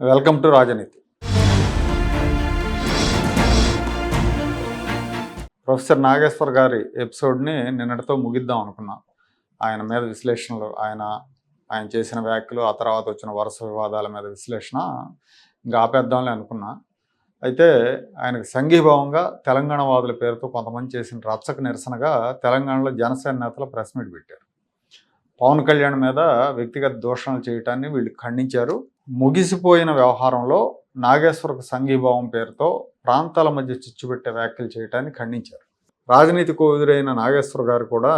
Welcome to రాజనీతి. Professor Nageshwar గారి ఎపిసోడ్ని నిన్నటితో ముగిద్దాం అనుకున్నా. ఆయన మీద విశ్లేషణలు, ఆయన చేసిన వ్యాఖ్యలు, ఆ తర్వాత వచ్చిన వరుస వివాదాల మీద విశ్లేషణ ఇంకా ఆపేద్దాంలే అనుకున్నా. అయితే ఆయనకు సంఘీభావంగా తెలంగాణ వాదుల పేరుతో కొంతమంది చేసిన రచ్చకు నిరసనగా తెలంగాణలో జనసేన నేతలు ప్రెస్ మీట్ పెట్టారు. పవన్ కళ్యాణ్ మీద వ్యక్తిగత దూషణలు చేయటాన్ని వీళ్ళు ఖండించారు. ముగిసిపోయిన వ్యవహారంలో నాగేశ్వరకు సంఘీభావం పేరుతో ప్రాంతాల మధ్య చిచ్చుపెట్టే వ్యాఖ్యలు చేయటాన్ని ఖండించారు. రాజనీతికు ఎదురైన నాగేశ్వర్ గారు కూడా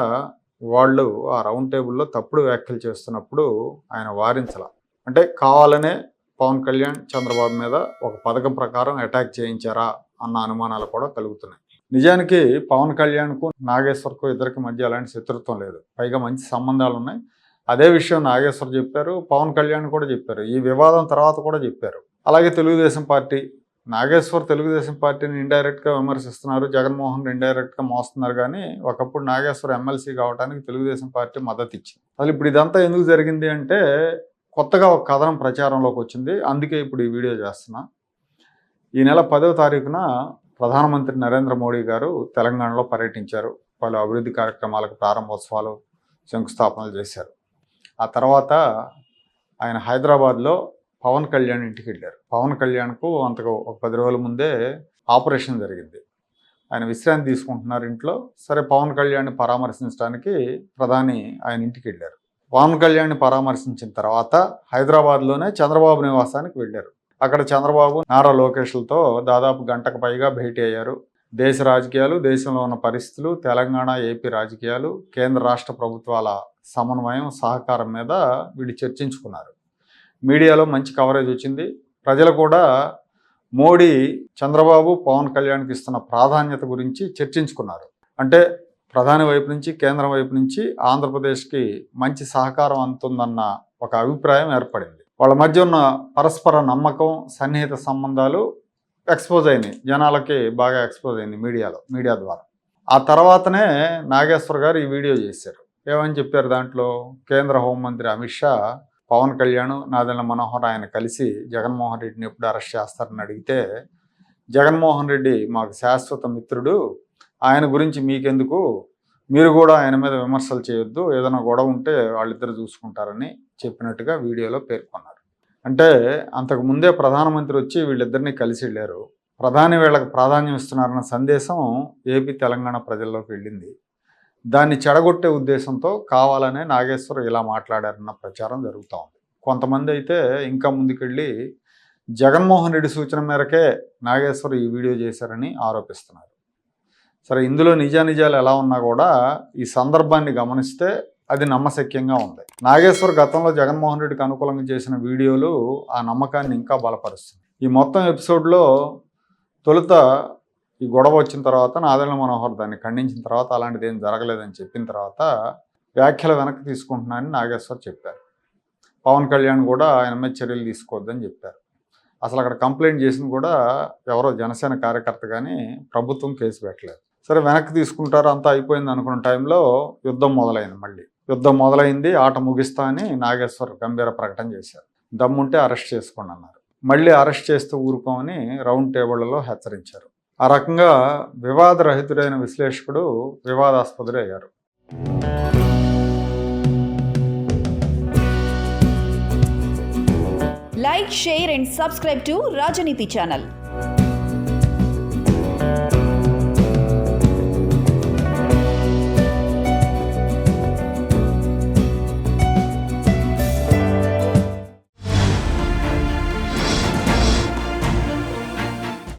వాళ్ళు ఆ రౌండ్ టేబుల్లో తప్పుడు వ్యాఖ్యలు చేస్తున్నప్పుడు ఆయన వారించాల. అంటే కావాలనే పవన్ కళ్యాణ్ చంద్రబాబు మీద ఒక పథకం ప్రకారం అటాక్ చేయించారా అన్న అనుమానాలు కూడా కలుగుతున్నాయి. నిజానికి పవన్ కళ్యాణ్కు నాగేశ్వర్కు ఇద్దరికి మధ్య అలాంటి శత్రుత్వం లేదు, పైగా మంచి సంబంధాలు ఉన్నాయి. అదే విషయం నాగేశ్వర్ చెప్పారు, పవన్ కళ్యాణ్ కూడా చెప్పారు, ఈ వివాదం తర్వాత కూడా చెప్పారు. అలాగే తెలుగుదేశం పార్టీ, నాగేశ్వర్ తెలుగుదేశం పార్టీని ఇండైరెక్ట్గా విమర్శిస్తున్నారు, జగన్మోహన్ ఇండైరెక్ట్గా మోస్తున్నారు. కానీ ఒకప్పుడు నాగేశ్వర్ ఎమ్మెల్సీ కావడానికి తెలుగుదేశం పార్టీ మద్దతు ఇచ్చింది. అసలు ఇప్పుడు ఇదంతా ఎందుకు జరిగింది అంటే కొత్తగా ఒక కథనం ప్రచారంలోకి వచ్చింది. అందుకే ఇప్పుడు ఈ వీడియో చేస్తున్నా. ఈ నెల 10వ తారీఖున ప్రధానమంత్రి నరేంద్ర మోడీ గారు తెలంగాణలో పర్యటించారు. పలు అభివృద్ధి కార్యక్రమాలకు ప్రారంభోత్సవాలు, శంకుస్థాపనలు చేశారు. ఆ తర్వాత ఆయన హైదరాబాద్లో పవన్ కళ్యాణ్ ఇంటికి వెళ్ళారు. పవన్ కళ్యాణ్కు అంతకు ఒక 10 రోజుల ముందే ఆపరేషన్ జరిగింది. ఆయన విశ్రాంతి తీసుకుంటున్నారు ఇంట్లో. సరే, పవన్ కళ్యాణ్ని పరామర్శించడానికి ప్రధాని ఆయన ఇంటికి వెళ్ళారు. పవన్ కళ్యాణ్ని పరామర్శించిన తర్వాత హైదరాబాద్లోనే చంద్రబాబు నివాసానికి వెళ్ళారు. అక్కడ చంద్రబాబు, నారా లోకేష్లతో దాదాపు గంటకు పైగా భేటీ అయ్యారు. దేశ రాజకీయాలు, దేశంలో ఉన్న పరిస్థితులు, తెలంగాణ, ఏపీ రాజకీయాలు, కేంద్ర రాష్ట్ర ప్రభుత్వాల సమన్వయం, సహకారం మీద వీళ్ళు చర్చించుకున్నారు. మీడియాలో మంచి కవరేజ్ వచ్చింది. ప్రజలు కూడా మోడీ చంద్రబాబు, పవన్ కళ్యాణ్కి ఇస్తున్న ప్రాధాన్యత గురించి చర్చించుకున్నారు. అంటే ప్రధాని వైపు నుంచి, కేంద్రం వైపు నుంచి ఆంధ్రప్రదేశ్కి మంచి సహకారం అందుతుందన్న ఒక అభిప్రాయం ఏర్పడింది. వాళ్ళ మధ్య ఉన్న పరస్పర నమ్మకం, సన్నిహిత సంబంధాలు ఎక్స్పోజ్ అయినాయి, జనాలకి బాగా ఎక్స్పోజ్ అయింది మీడియా ద్వారా. ఆ తర్వాతనే నాగేశ్వర్ గారు ఈ వీడియో చేశారు. ఏమని చెప్పారు దాంట్లో? కేంద్ర హోంమంత్రి అమిత్ షా పవన్ కళ్యాణ్, నాదెళ్ల మనోహర్ ఆయన కలిసి జగన్మోహన్ రెడ్డిని ఎప్పుడు అరెస్ట్ చేస్తారని అడిగితే, జగన్మోహన్ రెడ్డి మాకు శాశ్వత మిత్రుడు, ఆయన గురించి మీకెందుకు, మీరు కూడా ఆయన మీద విమర్శలు చేయొద్దు, ఏదైనా గొడవ ఉంటే వాళ్ళిద్దరు చూసుకుంటారని చెప్పినట్టుగా వీడియోలో పేర్కొన్నారు. అంటే అంతకు ముందే ప్రధానమంత్రి వచ్చి వీళ్ళిద్దరినీ కలిసి వెళ్ళారు. ప్రధాని వీళ్ళకి ప్రాధాన్యం ఇస్తున్నారన్న సందేశం ఏపీ, తెలంగాణ ప్రజల్లోకి వెళ్ళింది. దాన్ని చెడగొట్టే ఉద్దేశంతో కావాలనే నాగేశ్వర్ ఇలా మాట్లాడారన్న ప్రచారం జరుగుతూ ఉంది. కొంతమంది అయితే ఇంకా ముందుకెళ్ళి జగన్మోహన్ రెడ్డి సూచన మేరకే నాగేశ్వర్ ఈ వీడియో చేశారని ఆరోపిస్తున్నారు. సరే, ఇందులో నిజానిజాలు ఎలా ఉన్నా కూడా ఈ సందర్భాన్ని గమనిస్తే అది నమ్మశక్యంగా ఉంది. నాగేశ్వర్ గతంలో జగన్మోహన్ రెడ్డికి అనుకూలంగా చేసిన వీడియోలు ఆ నమ్మకాన్ని ఇంకా బలపరుస్తుంది. ఈ మొత్తం ఎపిసోడ్లో తొలుత ఈ గొడవ వచ్చిన తర్వాత నాదెళ్ల మనోహర్ దాన్ని ఖండించిన తర్వాత, అలాంటిది ఏం జరగలేదని చెప్పిన తర్వాత వ్యాఖ్యలు వెనక్కి తీసుకుంటున్నానని నాగేశ్వర్ చెప్పారు. పవన్ కళ్యాణ్ కూడా ఆయన మీద చర్యలు తీసుకోవద్దని చెప్పారు. అసలు అక్కడ కంప్లైంట్ చేసింది కూడా ఎవరో జనసేన కార్యకర్త, కానీ ప్రభుత్వం కేసు పెట్టలేదు. సరే, వెనక్కి తీసుకుంటారు, అంతా అయిపోయింది అనుకున్న టైంలో యుద్ధం మొదలైంది. మళ్ళీ యుద్ధం మొదలైంది, ఆట ముగిస్తా అని నాగేశ్వర్ గంభీర ప్రకటన చేశారు. దమ్ముంటే అరెస్ట్ చేసుకోండి అన్నారు. మళ్ళీ అరెస్ట్ చేస్తూ ఊరుకోమని రౌండ్ టేబుళ్లలో హెచ్చరించారు. ఆ రకంగా వివాదరహితుడైన విశ్లేషకుడు వివాదాస్పదుడు అయ్యారు. Like, share and subscribe to Rajaniti channel.